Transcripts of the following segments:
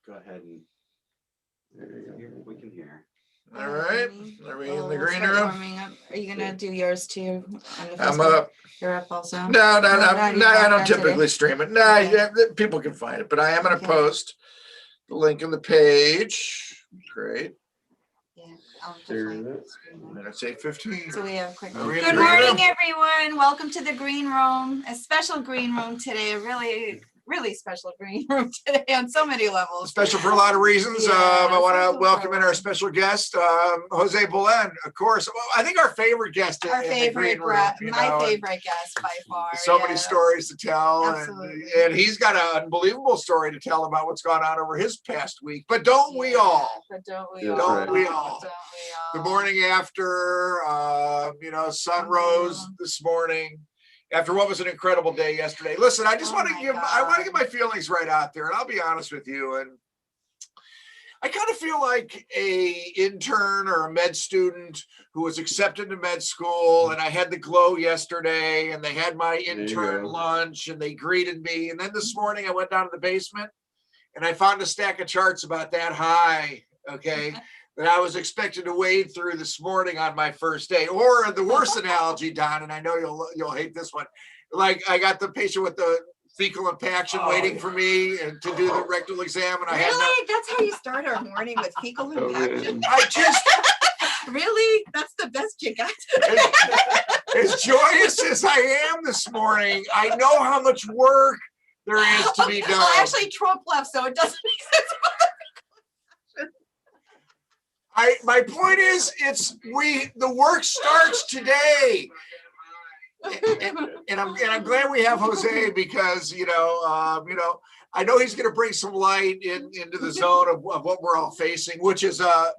go ahead and we can hear. All right. Are we in the green room? Warming up. Are you gonna do yours too? I'm up. You're up also. No, I don't typically today. stream it. No, Okay. yeah, people can find it, but I am going to Okay. post the link in the page. Great. Yeah, I'll definitely stream it. Minutes 8:15. So we have quick. Are we in Good the green morning, room? everyone. Welcome to the green room. A special green room today. A really special green room today on so many levels. Special for a lot of reasons. Yeah, I want to special welcome for in our special guest, Jose Bolen, of course. Well, I think our favorite guest Our in the favorite, green room. my favorite guest by far. So many stories to tell, Absolutely. and he's got an unbelievable story to tell about what's gone on over his past week. But don't we all? But don't we That's all? right. Don't we all? Don't we all? The morning after, sun rose this morning. After what was an incredible day yesterday. Listen, I just want to give my feelings right out there, and I'll be honest with you. And I kind of feel like a intern or a med student who was accepted to med school, and I had the glow yesterday, and they had my intern lunch, and they greeted me. And then this morning I went down to the basement, and I found a stack of charts about that high, okay, that I was expected to wade through this morning on my first day. Or the worst analogy, Don, and I know you'll hate this one. Like I got the patient with the fecal impaction waiting for me and to do the rectal exam, and I had That's how you start our morning, with fecal impaction? I just Really? That's the best you got? as joyous as I am this morning, I know how much work there is to be done. Well, actually, Trump left, so it doesn't make sense. My point is, the work starts today. And I'm glad we have Jose because I know he's going to bring some light into the zone of what we're all facing, which is a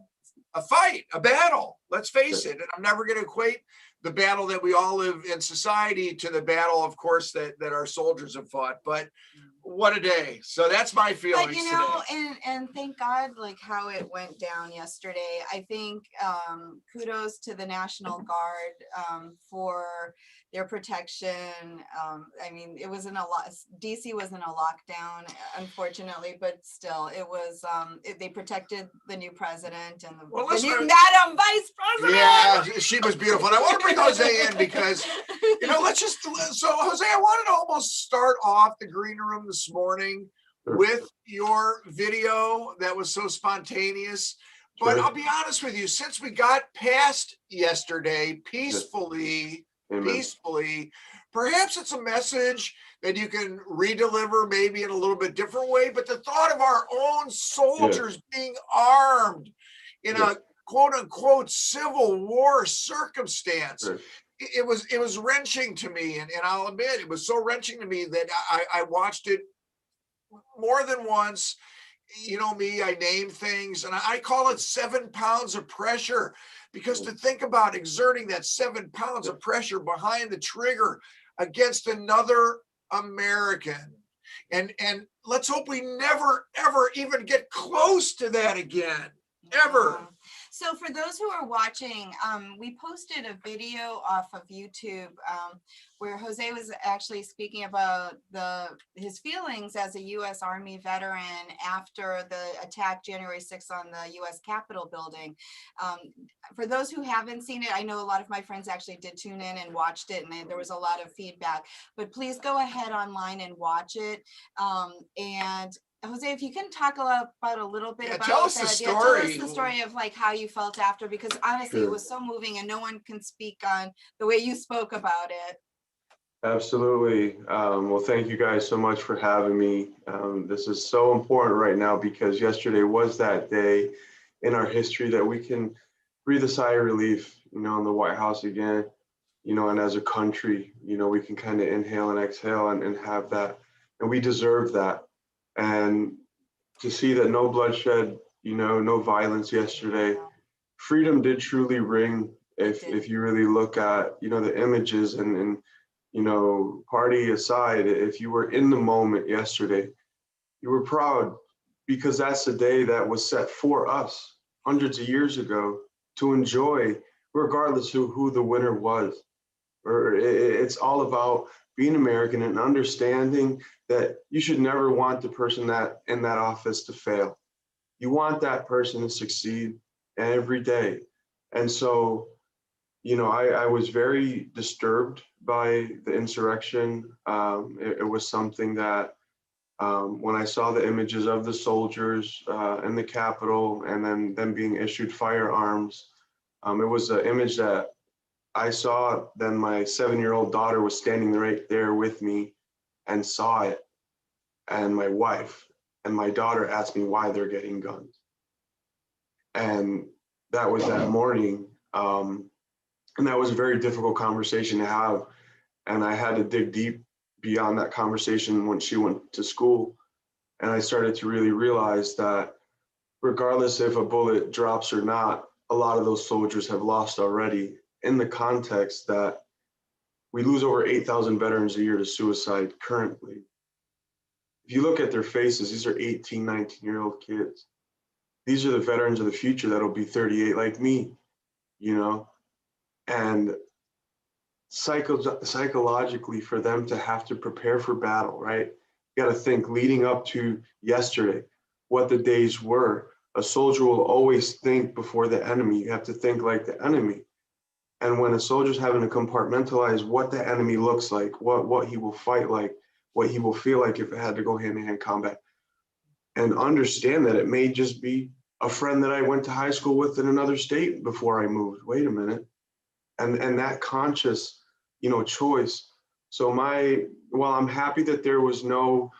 fight, a battle. Let's face it. And I'm never going to equate the battle that we all live in society to the battle, of course, that our soldiers have fought. But what a day. So that's my feelings But and thank God, like how it went down yesterday. I think kudos to the National Guard for their protection. I mean, it was DC was in a lockdown, unfortunately, but still it was, they protected the new president and the new Madam Vice President. Yeah, she was beautiful. And I want to bring Jose in because, so Jose, I wanted to almost start off the green room this morning with your video that was so spontaneous. But I'll be honest with you, since we got past yesterday peacefully, perhaps it's a message that you can redeliver maybe in a little bit different way. But the thought of our own soldiers being armed in a quote unquote civil war circumstance, it was wrenching to me. And I'll admit, it was so wrenching to me that I watched it more than once. You know me, I name things, and I call it 7 pounds of pressure, because to think about exerting that 7 pounds of pressure behind the trigger against another American, and let's hope we never, ever even get close to that again, ever. So for those who are watching, we posted a video off of YouTube where Jose was actually speaking about his feelings as a U.S. Army veteran after the attack January 6th on the U.S. Capitol building. For those who haven't seen it, I know a lot of my friends actually did tune in and watched it, and there was a lot of feedback. But please go ahead online and watch it. And Jose, if you can talk about a little bit about tell us the story. Tell us the story of like how you felt after, because honestly, it was so moving, and no one can speak on the way you spoke about it. Absolutely. Well, thank you guys so much for having me. This is so important right now because yesterday was that day in our history that we can breathe a sigh of relief, in the White House again, and as a country, we can kind of inhale and exhale and have that, and we deserve that. And to see that no bloodshed, no violence yesterday, freedom did truly ring. If you really look at, the images and party aside, if you were in the moment yesterday, you were proud because that's the day that was set for us hundreds of years ago to enjoy, regardless of who the winner was. Or it's all about being American and understanding that you should never want the person that in that office to fail. You want that person to succeed every day. And so, you know, I was very disturbed by the insurrection. It was something that when I saw the images of the soldiers in the Capitol and then them being issued firearms, it was an image that I saw. Then my 7-year-old daughter was standing right there with me and saw it. And my wife and my daughter asked me why they're getting guns. And that was that morning. And that was a very difficult conversation to have. And I had to dig deep beyond that conversation when she went to school. And I started to really realize that regardless if a bullet drops or not, a lot of those soldiers have lost already, in the context that we lose over 8,000 veterans a year to suicide currently. If you look at their faces, these are 18, 19-year-old kids. These are the veterans of the future that'll be 38 like me, you know? And psychologically for them to have to prepare for battle, right? You got to think leading up to yesterday, what the days were. A soldier will always think before the enemy. You have to think like the enemy. And when a soldier's having to compartmentalize what the enemy looks like, what he will fight like, what he will feel like if it had to go hand-to-hand combat, and understand that it may just be a friend that I went to high school with in another state before I moved. Wait a minute. And that conscious, you know, choice. So while I'm happy that there was no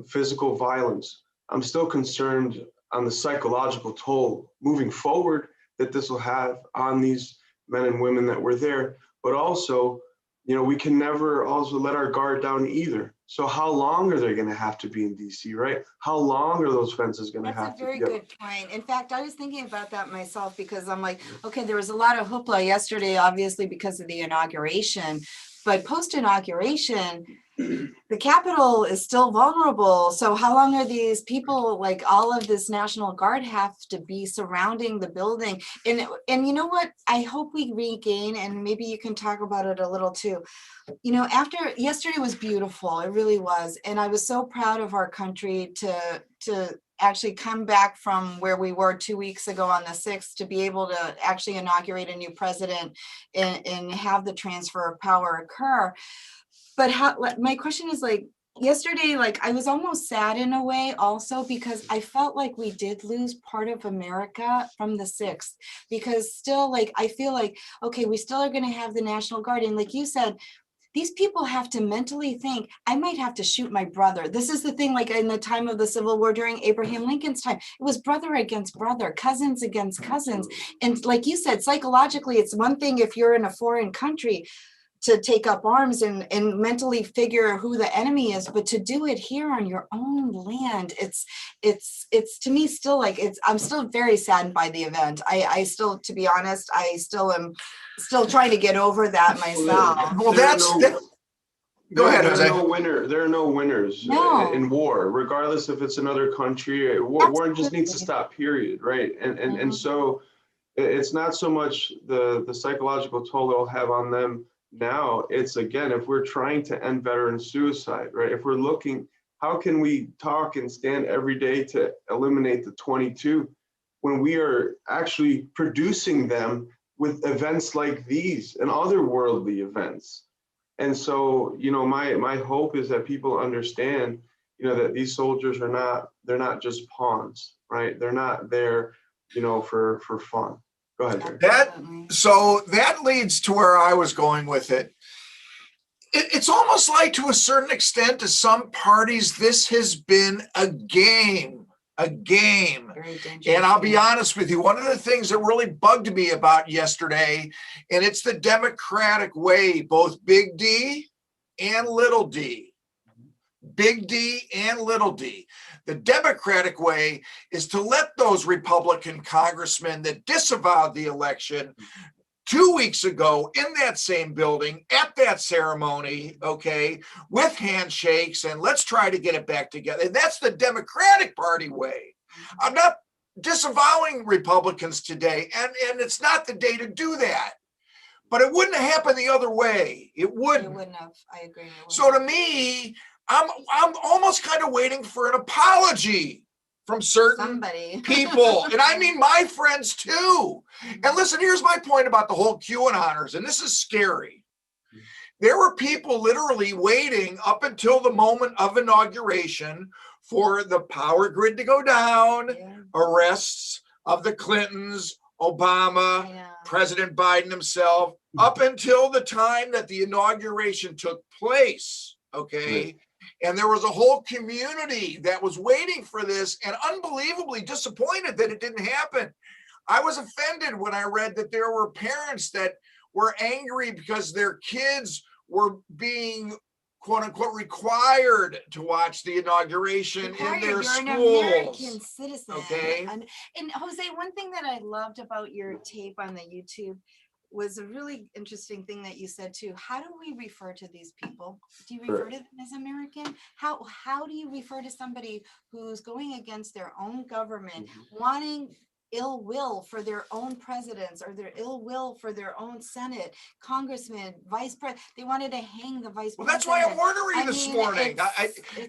physical violence, I'm still concerned on the psychological toll moving forward that this will have on these men and women that were there. But also, you know, we can never also let our guard down either. So how long are they going to have to be in DC, right? How long are those fences going to have to be? That's a very good point. In fact, I was thinking about that myself because I'm like, okay, there was a lot of hoopla yesterday, obviously because of the inauguration, but post-inauguration, the Capitol is still vulnerable. So how long are these people, like all of this National Guard, have to be surrounding the building? And you know what? I hope we regain, and maybe you can talk about it a little too. You know, after yesterday was beautiful, it really was. And I was so proud of our country to actually come back from where we were 2 weeks ago on the 6th to be able to actually inaugurate a new president and have the transfer of power occur. But my question is, like, yesterday, like, I was almost sad in a way also because I felt like we did lose part of America from the 6th, because still, like, I feel like, okay, we still are going to have the National Guard. And like you said, these people have to mentally think, I might have to shoot my brother. This is the thing, like in the time of the Civil War during Abraham Lincoln's time, it was brother against brother, cousins against cousins. And like you said, psychologically, it's one thing if you're in a foreign country to take up arms and mentally figure who the enemy is, but to do it here on your own land, it's to me still like, I'm still very saddened by the event. I still, to be honest, I still am trying to get over that myself. Well, go ahead, Jose. There are no winners in war, regardless if it's another country. War just needs to stop, period, right? And so it's not so much the psychological toll it'll have on them now. It's, again, if we're trying to end veteran suicide, right? If we're looking, how can we talk and stand every day to eliminate the 22 when we are actually producing them with events like these and other worldly events? And so, you know, my hope is that people understand, you know, that these soldiers they're not just pawns, right? They're not there, you know, for fun. Go ahead, Jerry. So that leads to where I was going with it. It's almost like, to a certain extent, to some parties, this has been a game. And I'll be honest with you, one of the things that really bugged me about yesterday, and it's the Democratic way, both big D and little d. Big D and little d. The Democratic way is to let those Republican congressmen that disavowed the election 2 weeks ago in that same building at that ceremony, okay, with handshakes, and let's try to get it back together. And that's the Democratic Party way. I'm not disavowing Republicans today, and it's not the day to do that. but it wouldn't have happened the other way. It It wouldn't. wouldn't have, I agree. it So wouldn't to have. me, I'm almost kind of waiting for an apology from certain Somebody. people, and I mean my friends too. And listen, here's my point about the whole QAnoners, and this is scary. There were people literally waiting up until the moment of inauguration for the power grid to go down, Yeah, arrests of the Clintons, Obama, I know. President Biden himself, up until the time that the inauguration took place. Okay. Right. And there was a whole community that was waiting for this and unbelievably disappointed that it didn't happen. I was offended when I read that there were parents that were angry because their kids were being quote unquote required to watch the inauguration Required, in their you're schools. an American citizen. Okay. And Jose, one thing that I loved about your tape on the YouTube was a really interesting thing that you said too. How do we refer to these people? Do you refer to them as American? How do you refer to somebody who's going against their own government, wanting ill will for their own presidents or their ill will for their own Senate, congressman, vice president? They wanted to hang the vice Well, president. that's why I'm ornery this morning.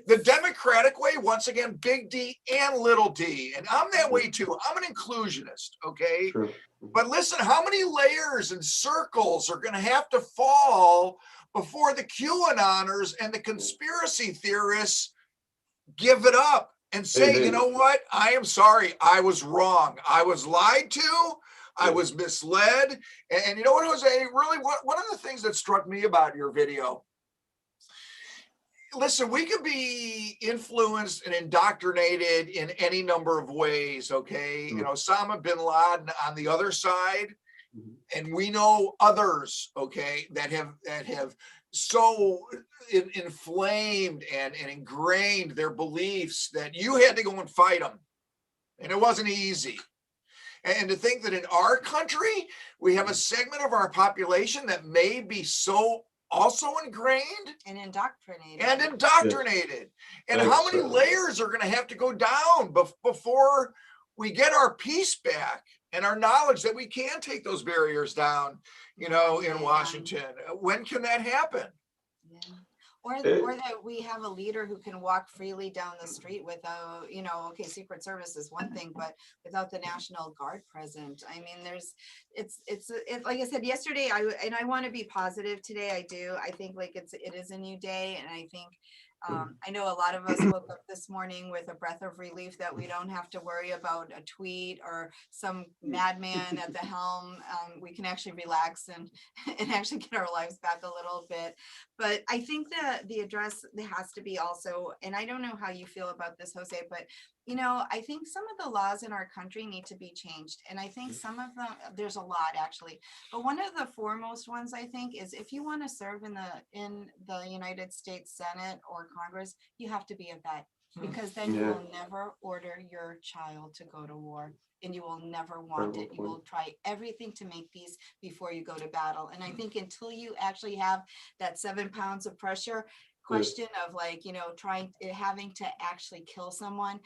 The Democratic way, once again, big D and little d. And I'm that way too. I'm an inclusionist, okay? Sure. But listen, how many layers and circles are going to have to fall before the QAnoners and the conspiracy theorists give it up and say, you know what? I am sorry. I was wrong. I was lied to. I was misled. And you know what, Jose? Really, one of the things that struck me about your video, listen, we could be influenced and indoctrinated in any number of ways, okay? You know, Osama bin Laden on the other side, and we know others, okay, that have so inflamed and ingrained their beliefs that you had to go and fight them, and it wasn't easy. And to think that in our country, we have a segment of our population that may be so also ingrained and indoctrinated. And how many layers are going to have to go down before we get our peace back and our knowledge that we can take those barriers down, you know, in Washington? When can that happen? Yeah. Or that we have a leader who can walk freely down the street without, you know, okay, Secret Service is one thing, but without the National Guard present. I mean, it's like I said yesterday, I want to be positive today. I do. I think like it is a new day. And I think, I know a lot of us woke up this morning with a breath of relief that we don't have to worry about a tweet or some madman at the helm. We can actually relax and actually get our lives back a little bit. But I think that the address has to be also, and I don't know how you feel about this, Jose, but you know, I think some of the laws in our country need to be changed. And I think some of them, there's a lot actually, but one of the foremost ones I think is if you want to serve in the United States Senate or Congress, you have to be a vet, because then you will never order your child to go to war. And you will never want it. You will try everything to make peace before you go to battle. And I think until you actually have that 7 pounds of pressure question of like, you know, having to actually kill someone,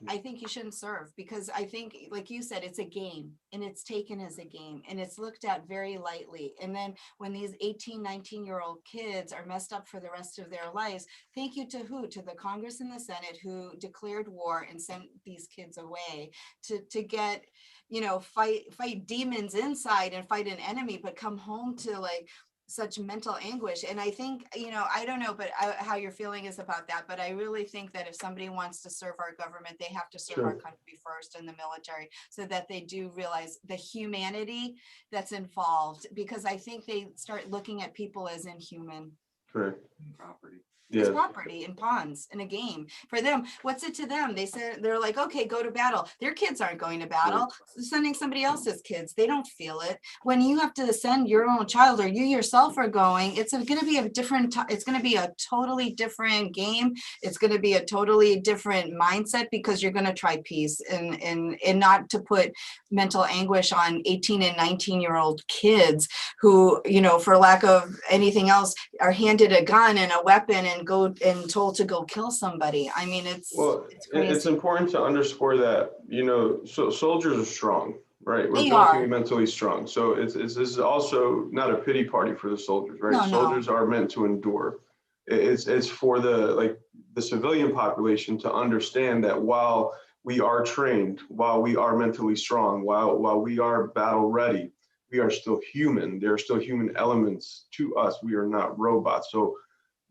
I think you shouldn't serve, because I think, like you said, it's a game and it's taken as a game and it's looked at very lightly. And then when these 18, 19-year-old kids are messed up for the rest of their lives, thank you to who? To the Congress and the Senate who declared war and sent these kids away to get, you know, fight demons inside and fight an enemy, but come home to like such mental anguish. And I think, you know, I don't know, but how your feeling is about that, but I really think that if somebody wants to serve our government, they have to serve our country first in the military, so that they do realize the humanity that's involved, because I think they start looking at people as inhuman. Correct. Property. It's property in pawns in a game. For them, what's it to them? They're like, okay, go to battle. Their kids aren't going to battle. They're sending somebody else's kids. They don't feel it. When you have to send your own child, or you yourself are going, it's going to be a different, it's going to be a totally different game. It's going to be a totally different mindset, because you're going to try peace and not to put mental anguish on 18 and 19-year-old kids who, you know, for lack of anything else, are handed a gun and a weapon and go and told to go kill somebody. I mean, it's crazy. It's important to underscore that, you know, so soldiers are strong, right? We're They built to are. be mentally strong. So this is also not a pity party for the soldiers, right? No, no. Soldiers are meant to endure. It's for the civilian population to understand that while we are trained, while we are mentally strong, while we are battle ready, we are still human. There are still human elements to us. We are not robots. So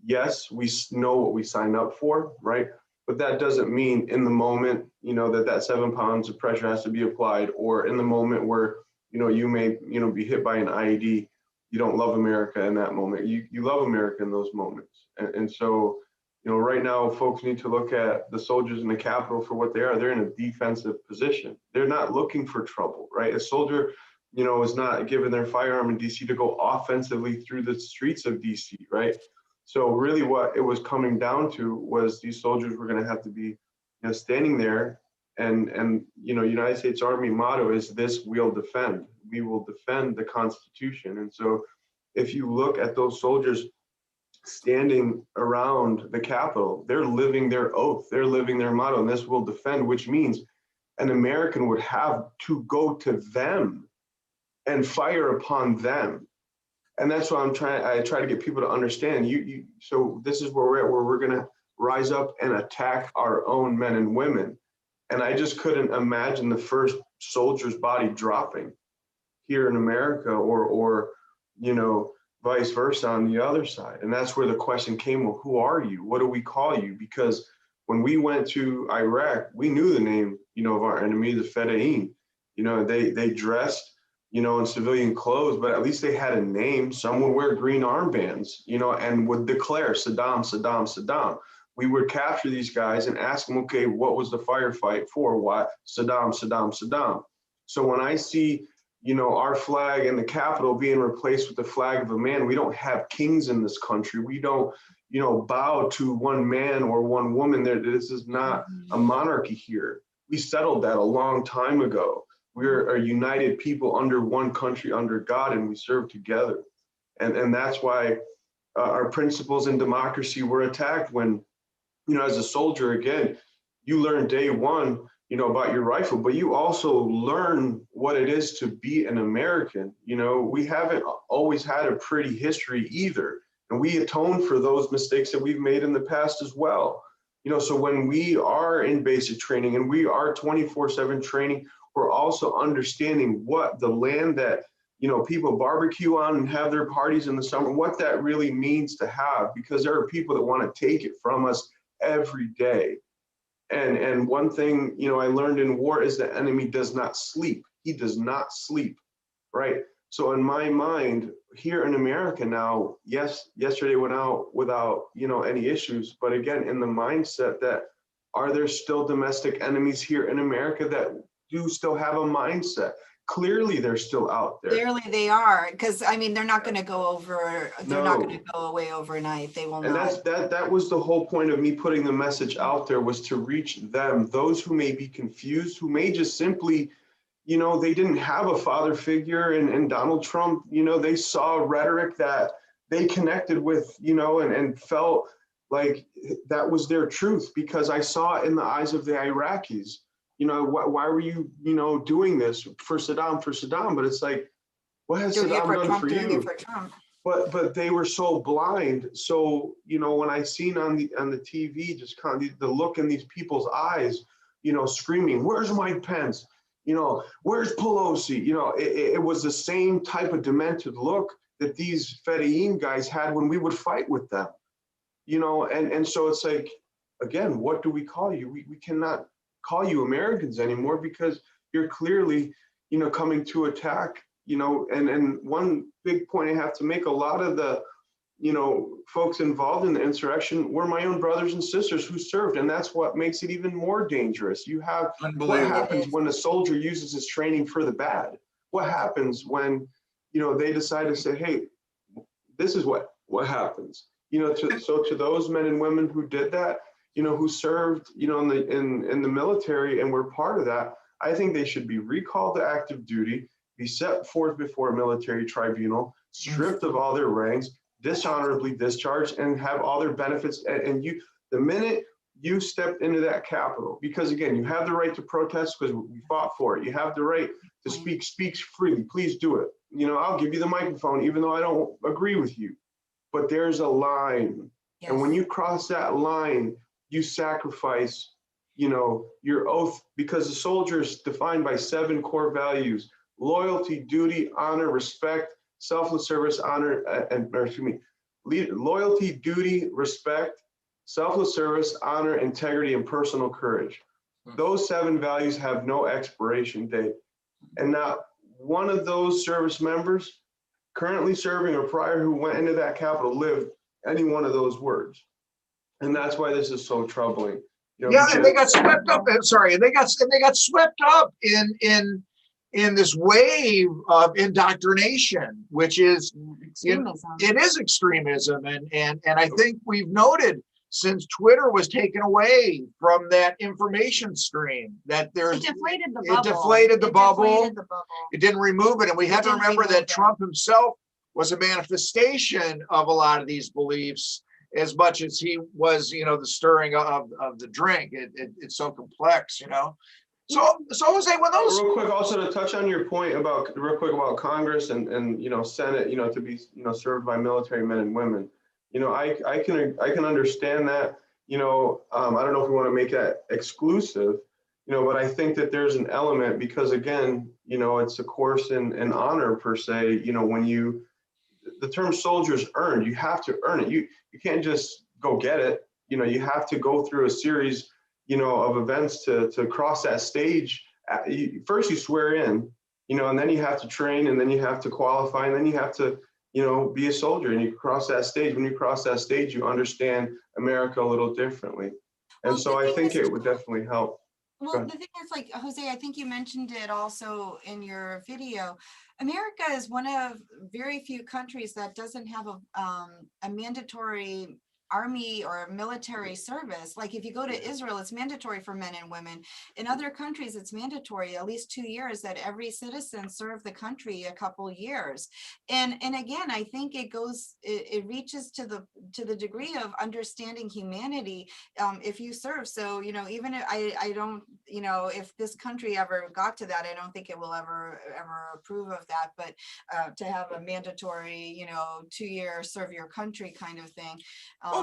yes, we know what we sign up for, right? But that doesn't mean in the moment, that 7 pounds of pressure has to be applied, or in the moment where, you may, be hit by an IED, you don't love America in that moment. You love America in those moments. And so, right now, folks need to look at the soldiers in the Capitol for what they are. They're in a defensive position. They're not looking for trouble, right? A soldier, is not given their firearm in DC to go offensively through the streets of DC, right? So really what it was coming down to was these soldiers were going to have to be, standing there, and United States Army motto is this: we'll defend. We will defend the Constitution. And so if you look at those soldiers standing around the Capitol, they're living their oath, they're living their motto, and this will defend, which means an American would have to go to them and fire upon them. And that's what I try to get people to understand. So this is where we're at, where we're going to rise up and attack our own men and women. And I just couldn't imagine the first soldier's body dropping here in America, or vice versa on the other side. And that's where the question came, well, who are you? What do we call you? Because when we went to Iraq, we knew the name, of our enemy, the Fedayeen. They dressed, in civilian clothes, but at least they had a name. Some would wear green armbands, and would declare Saddam, Saddam, Saddam. We would capture these guys and ask them, okay, what was the firefight for? Why? Saddam, Saddam, Saddam. So when I see, our flag in the Capitol being replaced with the flag of a man, we don't have kings in this country. We don't, bow to one man or one woman. This is not a monarchy here. We settled that a long time ago. We're a united people under one country, under God, and we serve together. And that's why our principles in democracy were attacked when, as a soldier, again, you learn day one, about your rifle, but you also learn what it is to be an American. We haven't always had a pretty history either. And we atone for those mistakes that we've made in the past as well. So when we are in basic training and we are 24/7 training, we're also understanding what the land that, people barbecue on and have their parties in the summer, what that really means to have, because there are people that want to take it from us every day. And one thing, I learned in war is the enemy does not sleep. He does not sleep, right? So in my mind, here in America now, yes, yesterday went out without, any issues, but again, in the mindset that, are there still domestic enemies here in America that do still have a mindset? Clearly they're still out there. Clearly they are, because they're not going to go over, they're not going to No. go away overnight. They will And not. that was the whole point of me putting the message out there, was to reach them, those who may be confused, who may just simply, they didn't have a father figure in Donald Trump. They saw rhetoric that they connected with, and felt like that was their truth, because I saw it in the eyes of the Iraqis. Why were you, doing this for Saddam? But it's like, what has Doing it Saddam for done Trump, for doing you? it for Trump. But they were so blind. So, when I seen on the TV, just kind of the look in these people's eyes, screaming, where's Mike Pence? Where's Pelosi? It was the same type of demented look that these Fedayeen guys had when we would fight with them. And so it's like, again, what do we call you? We cannot call you Americans anymore, because you're clearly, coming to attack, and one big point I have to make, a lot of the, folks involved in the insurrection were my own brothers and sisters who served. And that's what makes it even more dangerous. You have what happens when a soldier uses his training for the bad? What happens when, they decide to say, hey, this is what happens, so to those men and women who did that, who served, in the military and were part of that, I think they should be recalled to active duty, be set forth before a military tribunal, stripped of all their ranks, dishonorably discharged, and have all their benefits. And the minute you stepped into that Capitol because, again, you have the right to protest because we fought for it. You have the right to speak freely. Please do it. You know, I'll give you the microphone, even though I don't agree with you. But there's a line. Yes. And when you cross that line, you sacrifice, you know, your oath, because the soldier is defined by 7 core values: loyalty, duty, honor, respect, selfless service, honor, loyalty, duty, respect, selfless service, honor, integrity, and personal courage. Those 7 values have no expiration date. And not one of those service members currently serving or prior who went into that Capitol lived any one of those words. And that's why this is so troubling. You know, Yeah, and they because- got swept up. Sorry, they got swept up in this wave of indoctrination, which is Extremism. it is extremism, and I think we've noted since Twitter was taken away from that information stream that there's It deflated the it bubble. deflated the bubble. Deflated the bubble. It didn't remove it, and we have to didn't remember remove that it. Trump himself was a manifestation of a lot of these beliefs, as much as he was, you know, the stirring of the drink. It's so complex, you know. So Jose, when those real quick, also to touch on your point about Congress and you know, Senate, you know, to be, you know, served by military men and women. You know, I can understand that. You know, I don't know if we want to make that exclusive, you know, but I think that there's an element because, again, you know, it's a course in honor per se. You know, when the term soldiers earned, you have to earn it. You can't just go get it. You know, you have to go through a series, you know, of events to cross that stage. First you swear in, you know, and then you have to train, and then you have to qualify, and then you have to, you know, be a soldier, and you cross that stage. When you cross that stage, you understand America a little differently. And Well, so the I thing think is- it would definitely help. Well, the thing is, like, Jose, I think you mentioned it also in your video. America is one of very few countries that doesn't have a mandatory army or military service. Like if you go to Israel, it's mandatory for men and women. In other countries, it's mandatory at least 2 years that every citizen serve the country a couple years. And again, I think it reaches to the degree of understanding humanity if you serve. So, you know, even if I don't, you know, if this country ever got to that, I don't think it will ever approve of that. But to have a mandatory, you know, 2-year serve your country kind of thing.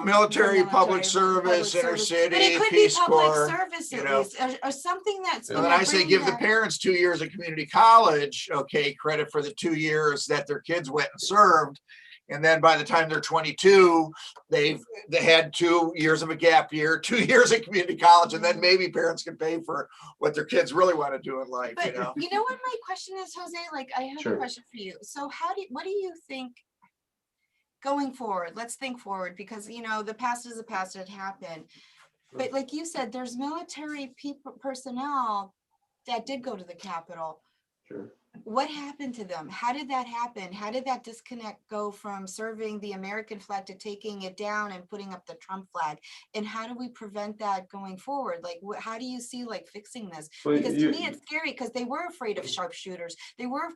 military, public service, inner city, but it could Peace be public Corps, service you at know. least, or something that's. And then I say give the parents 2 years of community college, okay, credit for the 2 years that their kids went and served. And then by the time they're 22, they had 2 years of a gap year, 2 years of community college, and then maybe parents can pay for what their kids really want to do in life, But you know. you know what my question is, Jose? Like I have Sure. a question for you. So what do you think going forward? Let's think forward because, you know, the past is the past, it happened. But like you said, there's military personnel that did go to the Capitol. Sure. What happened to them? How did that happen? How did that disconnect go from serving the American flag to taking it down and putting up the Trump flag? And how do we prevent that going forward? Like, how do you see like fixing this? Well, Because to me, it's scary because they were afraid of sharpshooters. They were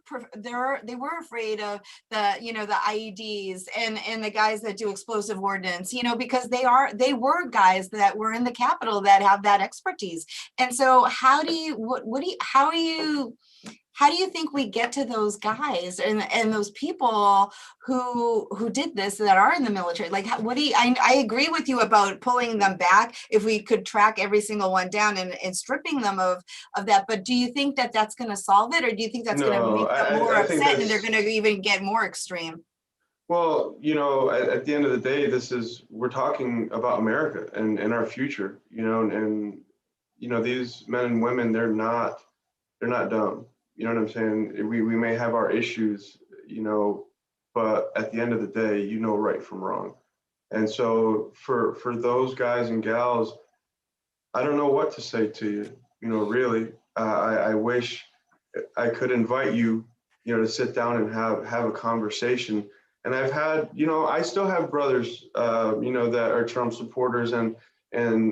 afraid of the, you know, the IEDs and the guys that do explosive ordnance, you know, because they were guys that were in the Capitol that have that expertise. And so how do you think we get to those guys and those people who did this that are in the military? Like, I agree with you about pulling them back if we could track every single one down and stripping them of that. But do you think that that's going to solve it, or do you think that's going to make them more upset and they're going to even get more extreme? Well, you know, at the end of the day, we're talking about America and our future, you know, and you know, these men and women, they're not dumb. You know what I'm saying? We may have our issues, you know, but at the end of the day, you know right from wrong. And so for those guys and gals, I don't know what to say to you, you know, really. I wish I could invite you, you know, to sit down and have a conversation. And I've had, you know, I still have brothers, you know, that are Trump supporters and,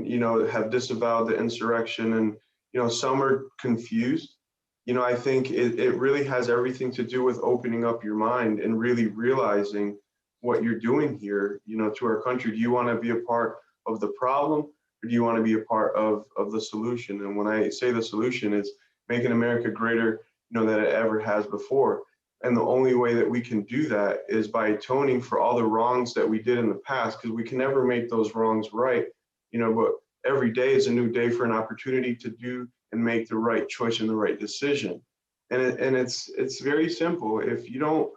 you know, have disavowed the insurrection, and, you know, some are confused. You know, I think it really has everything to do with opening up your mind and really realizing what you're doing here, you know, to our country. Do you want to be a part of the problem, or do you want to be a part of the solution? And when I say the solution, it's making America greater, than it ever has before. And the only way that we can do that is by atoning for all the wrongs that we did in the past, because we can never make those wrongs right, but every day is a new day for an opportunity to do and make the right choice and the right decision. And it's very simple. If you don't,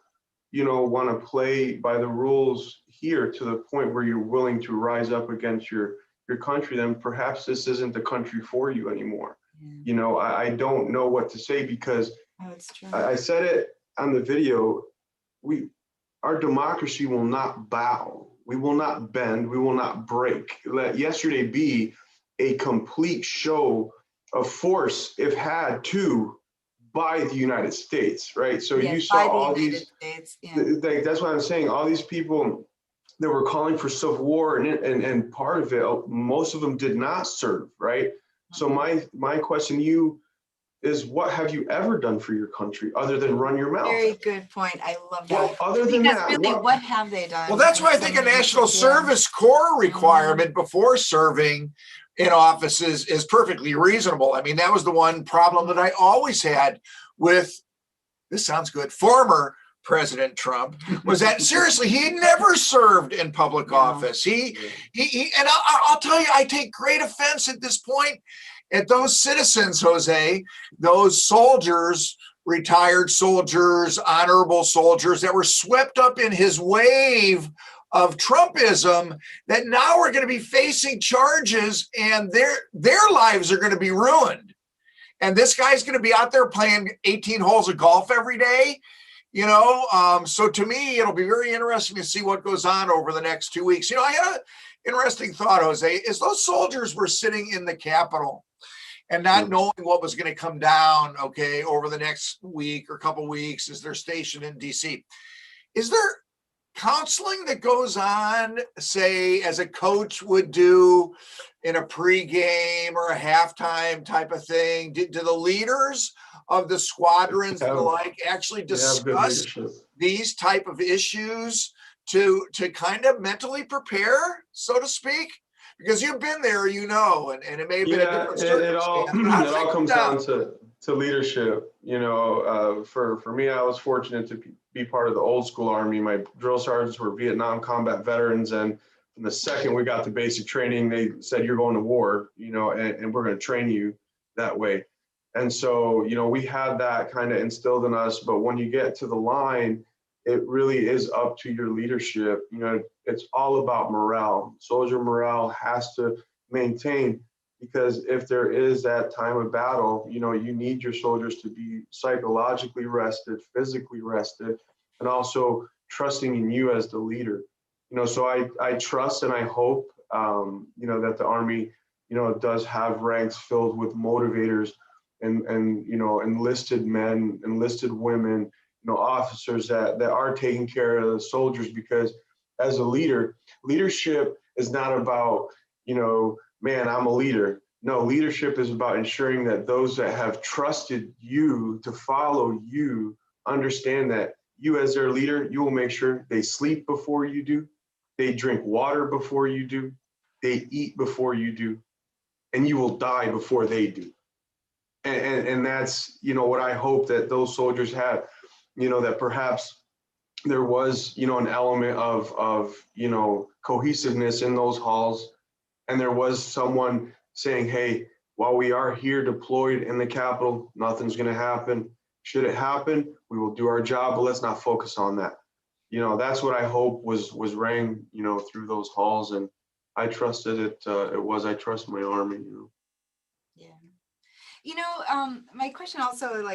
want to play by the rules here to the point where you're willing to rise up against your country, then perhaps this isn't the country for you anymore. Yeah. I don't know what to say, because Oh, it's true. I said it on the video. Our democracy will not bow. We will not bend. We will not break. Let yesterday be a complete show of force, if had to, by the United States, right? So Yes, you saw by the all United these, States, yeah. that's what I'm saying. All these people that were calling for civil war, and part of it, most of them did not serve, right? So my question to you is, what have you ever done for your country other than run your mouth? Very good point. I love that. Well, other than Because that, really, what have they done? Well, that's why I think a national service corps requirement before serving in offices is perfectly reasonable. I mean, that was the one problem that I always had with, this sounds good, former President Trump, was that seriously, he never served in public office. He and I'll tell you, I take great offense at this point at those citizens, Jose, those soldiers, retired soldiers, honorable soldiers that were swept up in his wave of Trumpism, that now are going to be facing charges and their lives are going to be ruined. And this guy's going to be out there playing 18 holes of golf every day. So to me, it'll be very interesting to see what goes on over the next 2 weeks. I had an interesting thought, Jose, is those soldiers were sitting in the Capitol and not knowing what was going to come down, okay, over the next week or couple weeks as they're stationed in DC. Is there counseling that goes on, say, as a coach would do in a pregame or a halftime type of thing? Do the leaders of the squadrons and the like actually discuss these type of issues to kind of mentally prepare, so to speak? Because you've been there, and it may have been a different circumstance. It all comes down to leadership. For me, I was fortunate to be part of the old school Army. My drill sergeants were Vietnam combat veterans, and from the second we got to basic training, they said, you're going to war, and we're going to train you that way. And so, we had that kind of instilled in us. But when you get to the line, it really is up to your leadership. It's all about morale. Soldier morale has to maintain, because if there is that time of battle, you need your soldiers to be psychologically rested, physically rested, and also trusting in you as the leader. So I trust and I hope, that the Army, does have ranks filled with motivators and enlisted men, enlisted women, officers that are taking care of the soldiers. Because as a leader, leadership is not about, man, I'm a leader. No, leadership is about ensuring that those that have trusted you to follow you understand that you, as their leader, you will make sure they sleep before you do, they drink water before you do, they eat before you do, and you will die before they do. And that's, what I hope that those soldiers have, that perhaps there was, an element of cohesiveness in those halls. And there was someone saying, hey, while we are here deployed in the Capitol, nothing's going to happen. Should it happen, we will do our job, but let's not focus on that. That's what I hope was rang, through those halls. And I trusted it. I trust my Army, Yeah. My question also,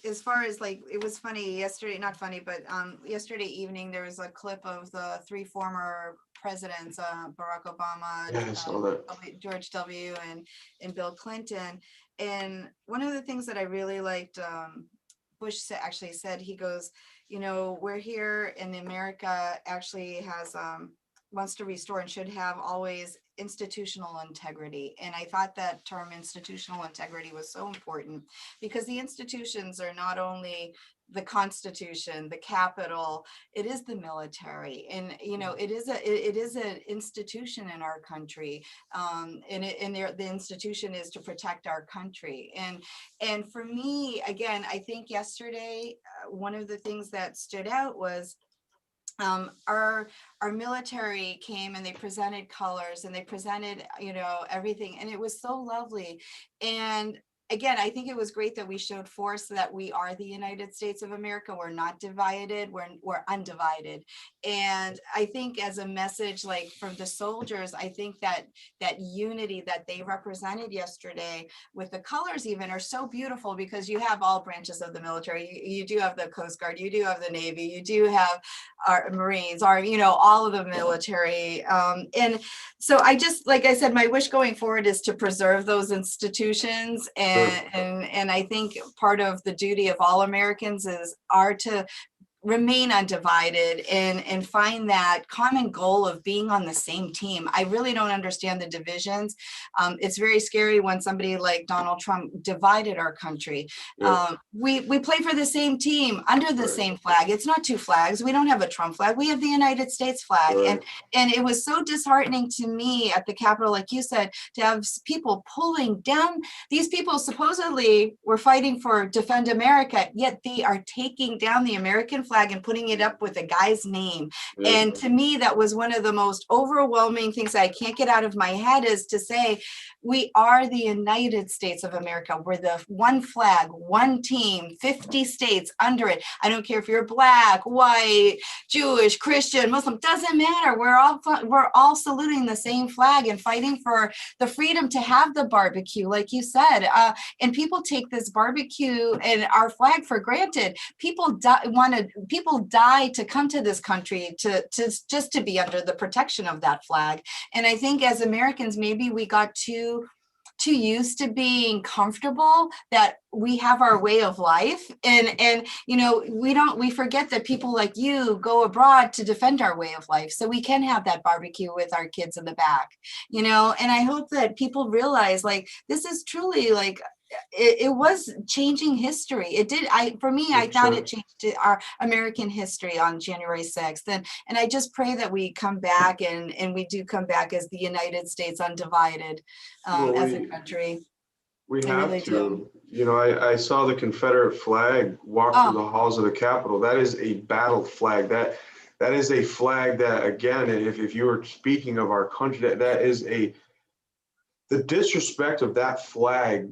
as far as it was funny yesterday, not funny, but yesterday evening, there was a clip of the three former presidents, Barack Obama, George W. and Bill Clinton. And one of the things that I really liked, Bush actually said, he goes, we're here, and America actually has, wants to restore and should have always institutional integrity. And I thought that term institutional integrity was so important, because the institutions are not only the Constitution, the Capitol, it is the military, and it is an institution in our country, the institution is to protect our country. And for me, again, I think yesterday one of the things that stood out was our military came and they presented colors and they presented everything, and it was so lovely. And again, I think it was great that we showed force that we are the United States of America. We're not divided, we're undivided. And I think as a message, like from the soldiers, I think that unity that they represented yesterday with the colors even are so beautiful, because you have all branches of the military. You do have the Coast Guard, you do have the Navy, you do have our Marines, all of the military. And so I just, like I said, my wish going forward is to preserve those institutions. And I think part of the duty of all Americans are to remain undivided and find that common goal of being on the same team. I really don't understand the divisions. It's very scary when somebody like Donald Trump divided our country. Yeah. We play for the same team under the same flag. It's not two flags. We don't have a Trump flag. We have the United States flag. Right. And it was so disheartening to me at the Capitol, like you said, to have people pulling down. These people supposedly were fighting for Defend America, yet they are taking down the American flag and putting it up with a guy's name. Yeah. And to me, that was one of the most overwhelming things I can't get out of my head, is to say, we are the United States of America. We're the one flag, one team, 50 states under it. I don't care if you're Black, white, Jewish, Christian, Muslim, doesn't matter. We're all saluting the same flag and fighting for the freedom to have the barbecue, like you said. And people take this barbecue and our flag for granted. People die to come to this country to just to be under the protection of that flag. And I think as Americans, maybe we got too used to being comfortable that we have our way of life, and we forget that people like you go abroad to defend our way of life, so we can have that barbecue with our kids in the back, and I hope that people realize, like, this is truly like it was changing history. It did. For me, I thought it changed our American history on January 6th. And I just pray that we come back and we do come back as the United States undivided, as a country. We have to. I saw the Confederate flag walk through the halls of the Capitol. That is a battle flag. That is a flag that, again, if you were speaking of our country, that is the disrespect of that flag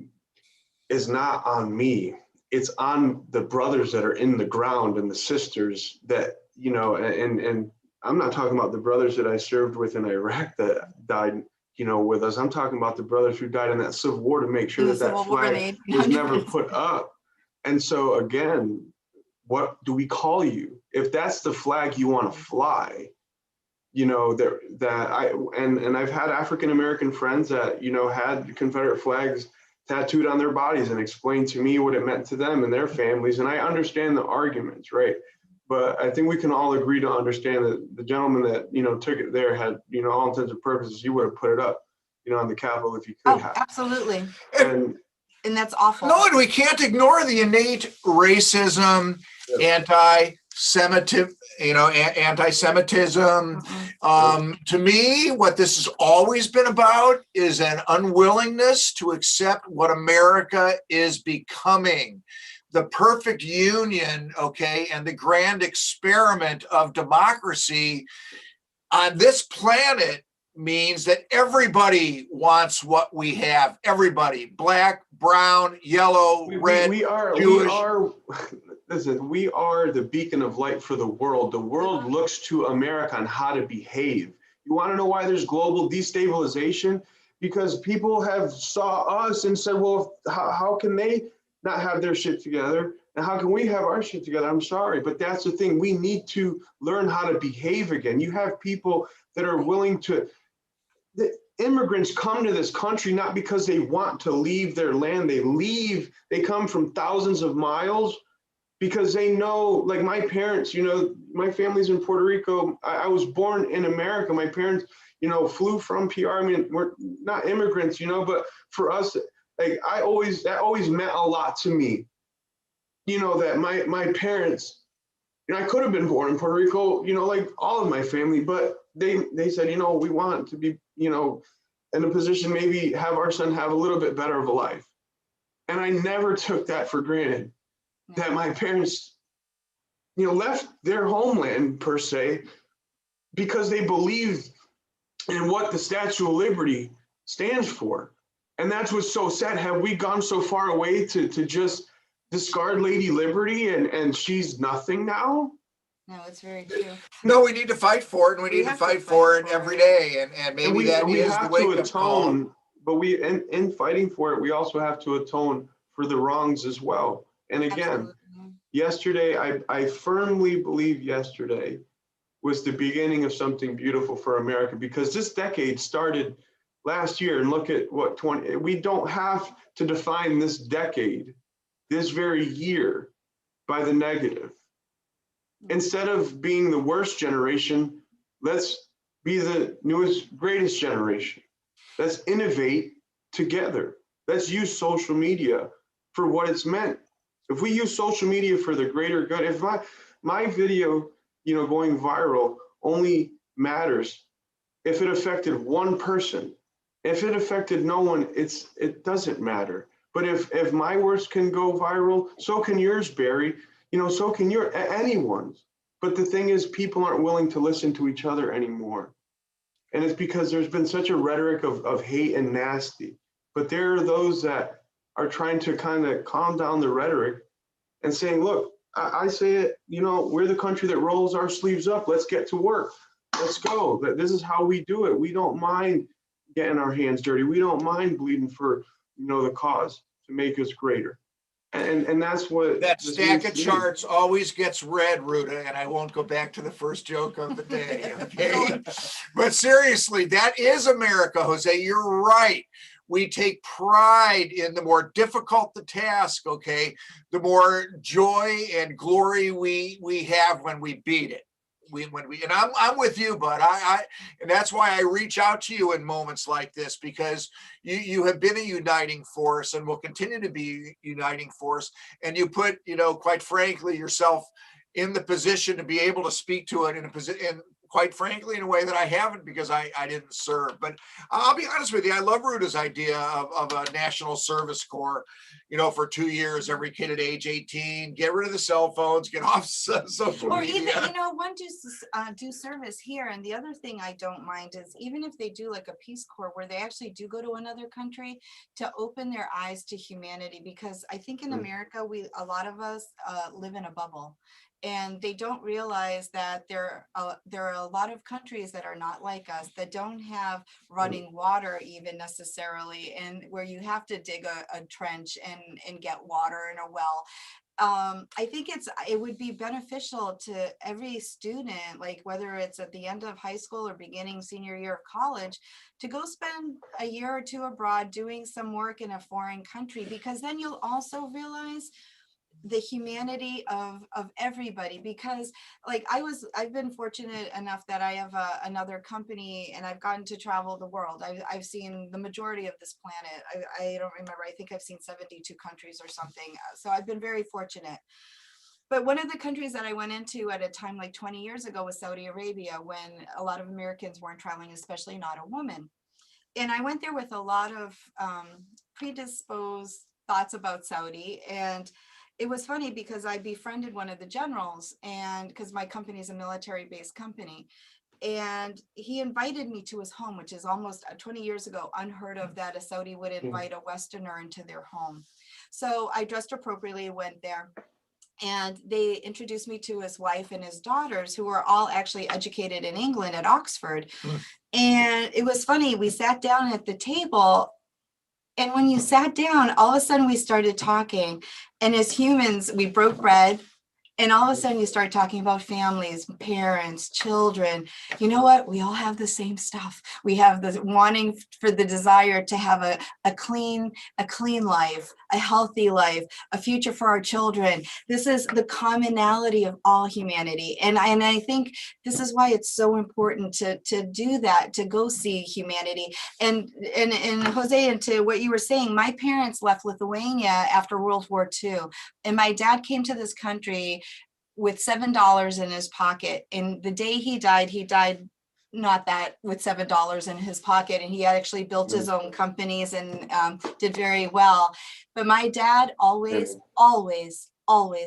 is not on me. It's on the brothers that are in the ground and the sisters that, and I'm not talking about the brothers that I served with in Iraq that died, with us. I'm talking about the brothers who died in that Civil War to make sure that flag was never put up. And so again, what do we call you? If that's the flag you want to fly, and I've had African-American friends that, had Confederate flags tattooed on their bodies and explained to me what it meant to them and their families. And I understand the arguments, right? But I think we can all agree to understand that the gentleman that, took it there had, all intents and purposes, he would have put it up, on the Capitol if he could have. Absolutely. And that's awful. No, and we can't ignore the innate racism, anti-Semitism. To me, what this has always been about is an unwillingness to accept what America is becoming. The perfect union, and the grand experiment of democracy on this planet means that everybody wants what we have. Everybody, Black, brown, yellow, red, Jewish. Listen, we are the beacon of light for the world. The world looks to America on how to behave. You want to know why there's global destabilization? Because people have saw us and said, well, how can they not have their shit together? And how can we have our shit together? I'm sorry, but that's the thing. We need to learn how to behave again. You have people that are willing to, the immigrants come to this country not because they want to leave their land. They come from thousands of miles because they know, like my parents, my family's in Puerto Rico. I was born in America. My parents, flew from PR. I mean, we're not immigrants, but for us, like that always meant a lot to me. That my parents, I could have been born in Puerto Rico, like all of my family, but they said, we want to be, in a position, maybe have our son have a little bit better of a life. And I never took that for granted, that my parents, left their homeland per se, because they believed in what the Statue of Liberty stands for. And that's what's so sad. Have we gone so far away to just discard Lady Liberty and she's nothing now? No, it's very true. No, we need to fight for it, and we need to have to fight fight for it for every it. day. And maybe we that is the have to wake-up call. atone, but in fighting for it, we also have to atone for the wrongs as well. And again, Absolutely. yesterday, I firmly believe yesterday was the beginning of something beautiful for America, because this decade started last year, and look at what we don't have to define this decade, this very year, by the negative. Instead of being the worst generation, let's be the newest, greatest generation. Let's innovate together. Let's use social media for what it's meant. If we use social media for the greater good, if my video, going viral only matters if it affected one person. If it affected no one, it doesn't matter. But if my words can go viral, so can yours, Barry. So can anyone's. But the thing is, people aren't willing to listen to each other anymore. And it's because there's been such a rhetoric of hate and nasty. But there are those that are trying to kind of calm down the rhetoric and saying, look, I say it, we're the country that rolls our sleeves up. Let's get to work. Let's go. This is how we do it. We don't mind getting our hands dirty. We don't mind bleeding for, the cause to make us greater. And that's what That this stack means of to me. charts always gets read, Ruta, and I won't go back to the first joke of the day, okay? But seriously, that is America, Jose. You're right. We take pride in the more difficult the task, okay? The more joy and glory we have when we beat it. And I'm with you, bud. And that's why I reach out to you in moments like this, because you have been a uniting force and will continue to be a uniting force. And you put, quite frankly, yourself in the position to be able to speak to it in a position, quite frankly, in a way that I haven't, because I didn't serve. But I'll be honest with you, I love Ruta's idea of a national service corps, for 2 years, every kid at age 18, get rid of the cell phones, get off social Or media. even, one do service here. And the other thing I don't mind is, even if they do like a Peace Corps where they actually do go to another country, to open their eyes to humanity, because I think in America, a lot of us live in a bubble. And they don't realize that there are a lot of countries that are not like us, that don't have running water even necessarily, and where you have to dig a trench and get water in a well. I think it would be beneficial to every student, like whether it's at the end of high school or beginning senior year of college, to go spend a year or two abroad doing some work in a foreign country, because then you'll also realize the humanity of everybody. Because like I've been fortunate enough that I have another company, and I've gotten to travel the world. I've seen the majority of this planet. I don't remember, I think I've seen 72 countries or something. So I've been very fortunate. But one of the countries that I went into at a time like 20 years ago was Saudi Arabia, when a lot of Americans weren't traveling, especially not a woman. And I went there with a lot of predisposed thoughts about Saudi. And it was funny because I befriended one of the generals, and because my company is a military-based company, and he invited me to his home, which is almost 20 years ago, unheard of that a Saudi would invite a Westerner into their home. So I dressed appropriately, went there, and they introduced me to his wife and his daughters, who were all actually educated in England at Oxford. And it was funny, we sat down at the table, and when you sat down, all of a sudden we started talking. And as humans, we broke bread And all of a sudden you start talking about families, parents, children. You know what? We all have the same stuff. We have the wanting for the desire to have a clean life, a healthy life, a future for our children. This is the commonality of all humanity. And I think this is why it's so important to do that, to go see humanity. And Jose, and to what you were saying, my parents left Lithuania after World War II. And my dad came to this country with $7 in his pocket. And the day he died not that with $7 in his pocket. And he actually built his own companies and did very well. But my dad always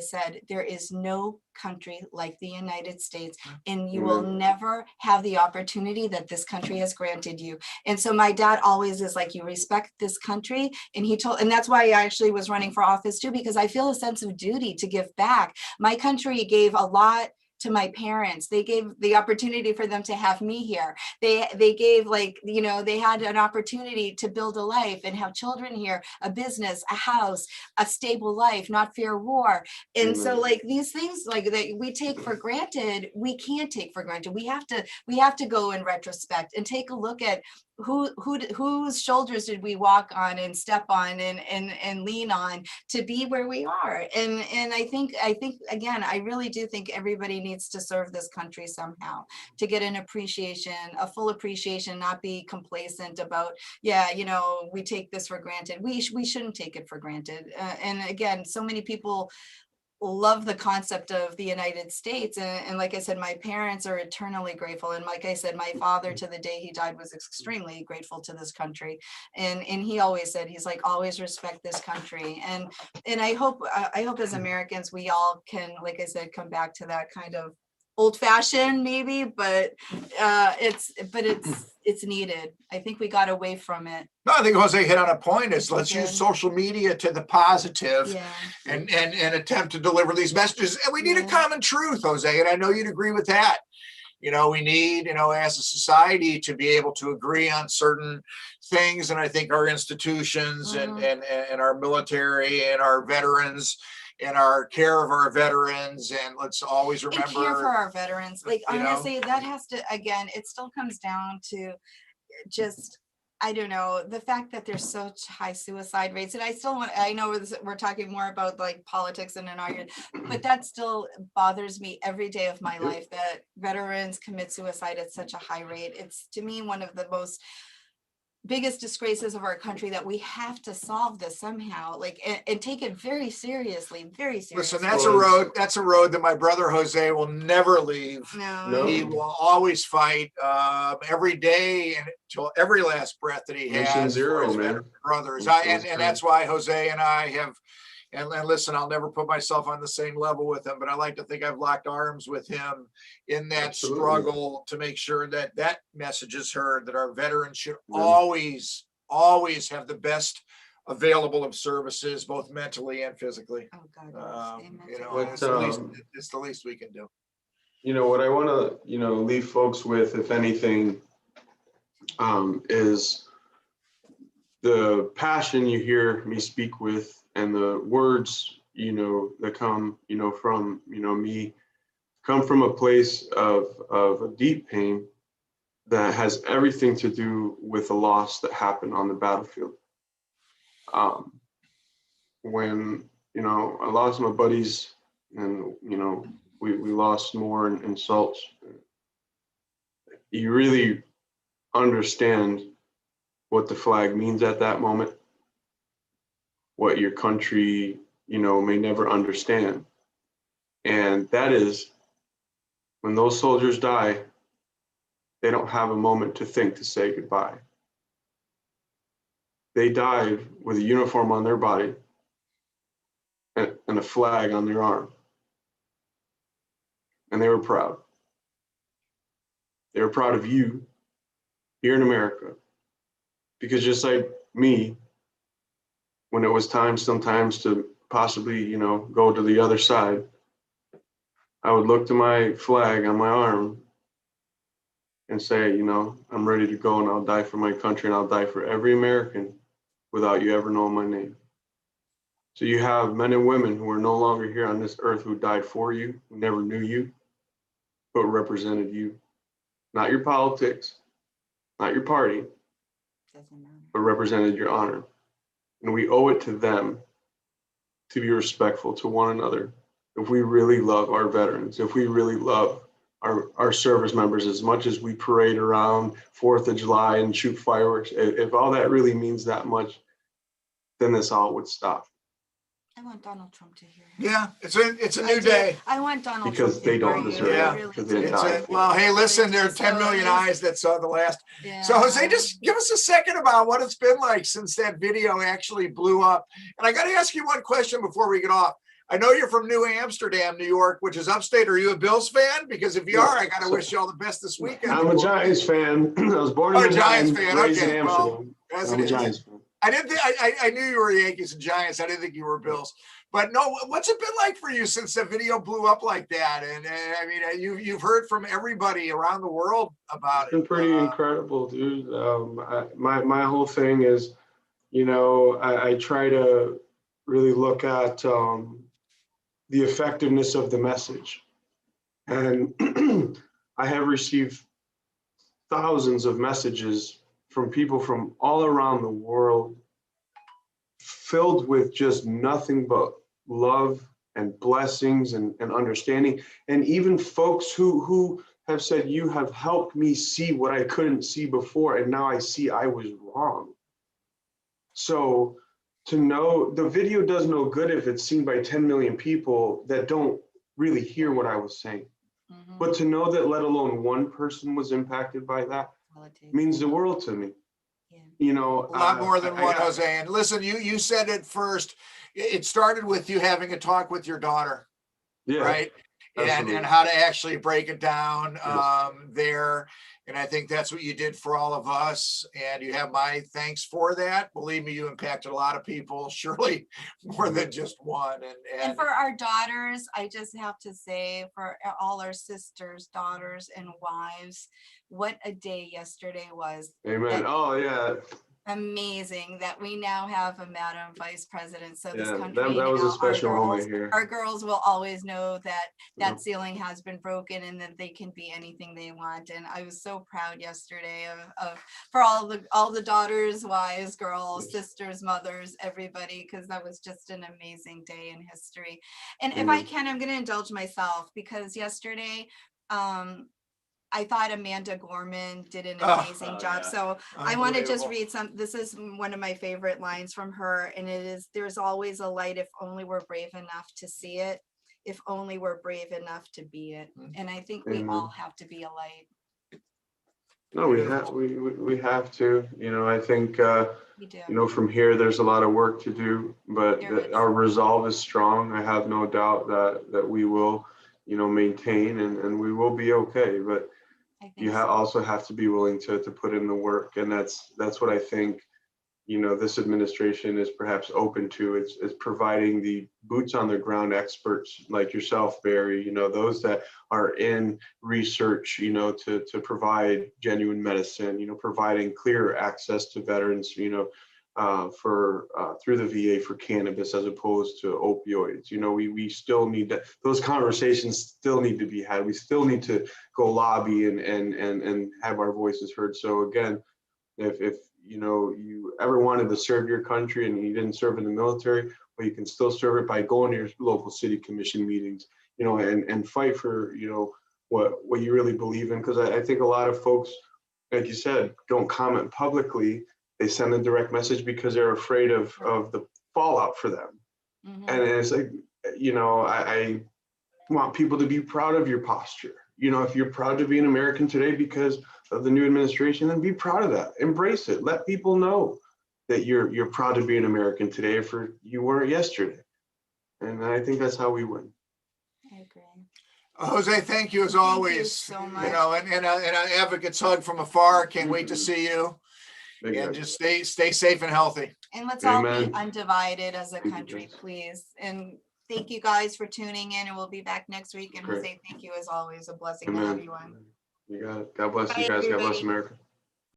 said, there is no country like the United States, and you will never have the opportunity that this country has granted you. And so my dad always is like, you respect this country. And that's why I actually was running for office too, because I feel a sense of duty to give back. My country gave a lot to my parents. They gave the opportunity for them to have me here. They gave, like, you know, they had an opportunity to build a life and have children here, a business, a house, a stable life, not fear war. And so like these things like that we take for granted, we can't take for granted. We have to go in retrospect and take a look at whose shoulders did we walk on and step on and lean on to be where we are. And I think again, I really do think everybody needs to serve this country somehow, to get an appreciation, a full appreciation, not be complacent about, yeah, you know, we take this for granted. We shouldn't take it for granted. And again, so many people love the concept of the United States. And like I said, my parents are eternally grateful. And like I said, my father to the day he died was extremely grateful to this country. And he always said, he's like, always respect this country. And I hope as Americans, we all can, like I said, come back to that kind of old fashioned maybe, but it's needed. I think we got away from it. No, I think Jose hit on a point is let's use social media to the positive and attempt to deliver these messages. And we need a common truth, Jose. And I know you'd agree with that. You know, we need, you know, as a society to be able to agree on certain things. And I think our institutions and our military and our veterans and our care of our veterans, and let's always remember and care for our veterans. Like honestly, that has to, again, it still comes down to just, I don't know, the fact that there's such high suicide rates. And I know we're talking more about like politics and an argument, but that still bothers me every day of my life, that veterans commit suicide at such a high rate. It's to me one of the most biggest disgraces of our country, that we have to solve this somehow, like, and take it very seriously, very seriously. Listen, that's a road that my brother Jose will never leave. No. He will always fight every day and till every last breath that he has for his brothers. And that's why Jose and I have, and listen, I'll never put myself on the same level with him, but I like to think I've locked arms with him in that struggle to make sure that that message is heard, that our veterans should always have the best available of services, both mentally and physically. Oh God, you know, it's the least we can do. You know, what I want to, you know, leave folks with, if anything, is the passion you hear me speak with, and the words, you know, that come, you know, from, you know, me, come from a place of a deep pain that has everything to do with the loss that happened on the battlefield. When, you know, I lost my buddies, and, you know, we lost more in insults, you really understand what the flag means at that moment, what your country, you know, may never understand. And that is, when those soldiers die, they don't have a moment to think to say goodbye. They died with a uniform on their body and a flag on their arm. And they were proud. They were proud of you here in America. Because just like me, when it was time sometimes to possibly, you know, go to the other side, I would look to my flag on my arm and say, you know, I'm ready to go, and I'll die for my country, and I'll die for every American without you ever knowing my name. So you have men and women who are no longer here on this earth who died for you, who never knew you, but represented you. Not your politics, not your party, Doesn't matter. but represented your honor. And we owe it to them to be respectful to one another. If we really love our veterans, if we really love our service members as much as we parade around 4th of July and shoot fireworks, if all that really means that much, then this all would stop. I want Donald Trump to hear. Yeah, it's a I new do. day. I want Donald Because Trump they to don't hear deserve you. it, I because really they didn't do. die. Well, hey, listen, there are So 10 million it is- eyes that saw the last. Yeah. So Jose, just give us a second about what it's been like since that video actually blew up. And I got to ask you one question before we get off. I know you're from New Amsterdam, New York, which is upstate. Are you a Bills fan? Because if you are, I got to wish you all the best this weekend. I'm a Giants fan. I was born in Oh, Giants Manhattan, fan. raised in Okay, well, Amsterdam. as I'm it a is. Giants fan. I didn't think I knew you were Yankees and Giants. I didn't think you were Bills. But no, what's it been like for you since the video blew up like that? And I mean, you've heard from everybody around the world about It's been pretty incredible, dude. My whole thing is, you know, I try to really look at the effectiveness of the message. And I have received thousands of messages from people from all around the world filled with just nothing but love and blessings and understanding. And even folks who have said, you have helped me see what I couldn't see before, and now I see I was wrong. So to know, the video does no good if it's seen by 10 million people that don't really hear what I was saying. Mhm. But to know that let alone one person was impacted by that Politics. means the world to me. Yeah. You know, a lot more than one, I- Jose. And listen, you said it first. It started with you having a talk with your daughter, yeah, right? And absolutely. how to actually break it down Yes. there. And I think that's what you did for all of us. And you have my thanks for that. Believe me, you impacted a lot of people, surely more than just one. And for our daughters, I just have to say, for all our sisters, daughters, and wives, what a day yesterday was. Amen. Oh yeah. Amazing that we now have a Madam Vice President. So this Yeah, country, that was a now, special moment here. our girls will always know that that Yep. ceiling has been broken and that they can be anything they want. And I was so proud yesterday of for all the daughters, wives, girls, sisters, mothers, everybody, because that was just an amazing day in history. And if I can, I'm going to indulge myself because yesterday, I thought Amanda Gorman did an amazing job. yeah. So I want to just Unbelievable. read some, this is one of my favorite lines from her. And it is, there's always a light if only we're brave enough to see it, if only we're brave enough to be it. And I think we all have to be a light. No, we have to. You know, I think We do. you know, from here there's a lot of work to do, but There is. our resolve is strong. I have no doubt that we will, you know, maintain and we will be okay. But I think you so. also have to be willing to put in the work, and that's what I think, you know, this administration is perhaps open to. It's providing the boots on the ground experts like yourself, Barry, you know, those that are in research, you know, to provide genuine medicine, you know, providing clear access to veterans, you know, through the VA for cannabis as opposed to opioids. You know, we still need that. Those conversations still need to be had. We still need to go lobby and have our voices heard. So again, if you know you ever wanted to serve your country and you didn't serve in the military, well, you can still serve it by going to your local city commission meetings, you know, and fight for, you know, what you really believe in. Because I think a lot of folks, like you said, don't comment publicly. They send a direct message because they're afraid of the fallout for them. Mhm. And it's like, you know, I want people to be proud of your posture. You know, if you're proud to be an American today because of the new administration, then be proud of that. Embrace it. Let people know that you're proud to be an American today for you weren't yesterday. And I think that's how we win. I agree. Jose, thank you as Thank you always. so You much. know, and an advocate's hug from afar. Can't wait to see you. Big And guy. just stay safe and healthy. And let's all be Amen. undivided as a Thank you, country, guys. please. And thank you guys for tuning in, and we'll be back next week. And Great. Jose, thank you as always. A blessing to have Amen. you on. You got it. God bless you Bye, guys. God bless everybody. America.